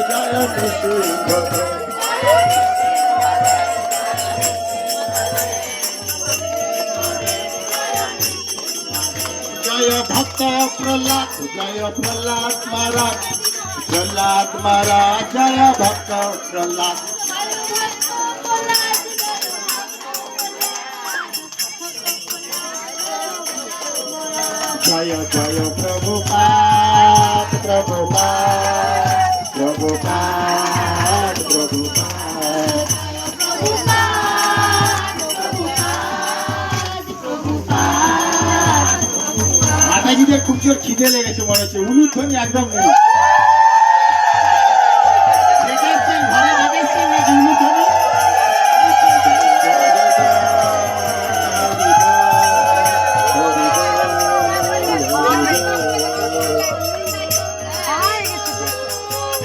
জয় নৃসিংহদেব। জয় ভক্ত প্রহ্লাদ, জয় প্রহ্লাদ মহারাজ, প্রহ্লাদ মহারাজ, জয় ভক্ত প্রহ্লাদ। জয় জয় প্রভুপাদ, প্রভুপাদ, প্রভুপাদ, প্রভুপাদ। মাতাজিদের খুব জোর খিদে লেগেছে মনে হচ্ছে, উলুধ্বনি একদম নেই।